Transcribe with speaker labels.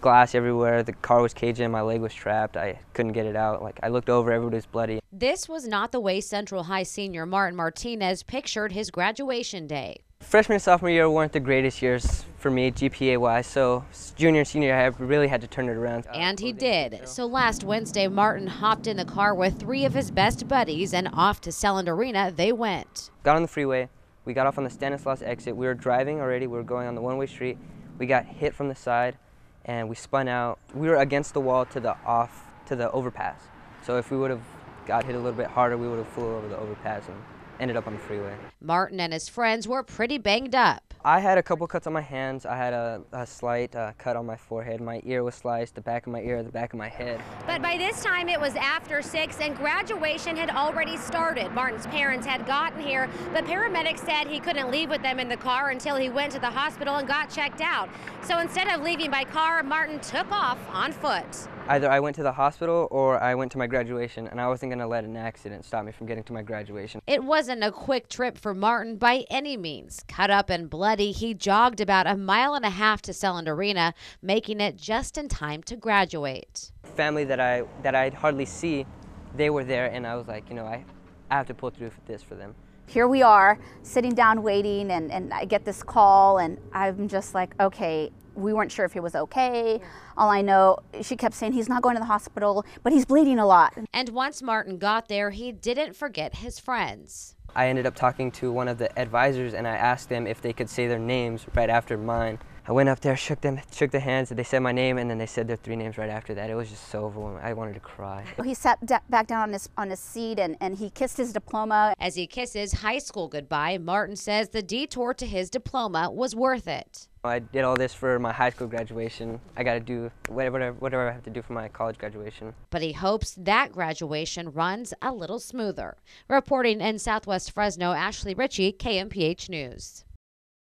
Speaker 1: glass everywhere. The car was caged in, my leg was trapped. I couldn't get it out. Like, I looked over, everybody was bloody.
Speaker 2: This was not the way Central High senior Martin Martinez pictured his graduation day.
Speaker 1: Freshman and sophomore year weren't the greatest years for me, GPA-wise, so junior and senior I really had to turn it around.
Speaker 2: And he did. So last Wednesday, Martin hopped in the car with 3 of his best buddies, and off to Selland Arena they went.
Speaker 1: Got on the freeway. We got off on the Stanislaus exit. We were driving already. We were going on the one-way street. We got hit from the side, and we spun out. We were against the wall to the overpass. So if we would have got hit a little bit harder, we would have flew over the overpass and ended up on the freeway.
Speaker 2: Martin and his friends were pretty banged up.
Speaker 1: I had a couple cuts on my hands. I had a slight cut on my forehead. My ear was sliced, the back of my ear, the back of my head.
Speaker 3: But by this time it was after 6 and graduation had already started. Martin's parents had gotten here, but paramedics said he couldn't leave with them in the car until he went to the hospital and got checked out. So instead of leaving by car, Martin took off on foot.
Speaker 1: Either I went to the hospital or I went to my graduation, and I wasn't going to let an accident stop me from getting to my graduation.
Speaker 2: It wasn't a quick trip for Martin by any means. Cut up and bloody, he jogged about 1.5 miles to Selland Arena, making it just in time to graduate.
Speaker 1: Family that I'd hardly see, they were there, and I was like, you know, I have to pull through this for them.
Speaker 4: Here we are, sitting down waiting, and I get this call, and I'm just like, okay, we weren't sure if he was okay. All I know, she kept saying he's not going to the hospital, but he's bleeding a lot.
Speaker 2: And once Martin got there, he didn't forget his friends.
Speaker 1: I ended up talking to one of the advisors, and I asked them if they could say their names right after mine. I went up there, shook their hands, and they said my name, and then they said their 3 names right after that. It was just so overwhelming. I wanted to cry.
Speaker 4: He sat back down on his seat, and he kissed his diploma.
Speaker 2: As he kisses high school goodbye, Martin says the detour to his diploma was worth it.
Speaker 1: I did all this for my high school graduation. I got to do whatever I have to do for my college graduation.
Speaker 2: But he hopes that graduation runs a little smoother. Reporting in Southwest Fresno, Ashley Ritchie, KMPH News.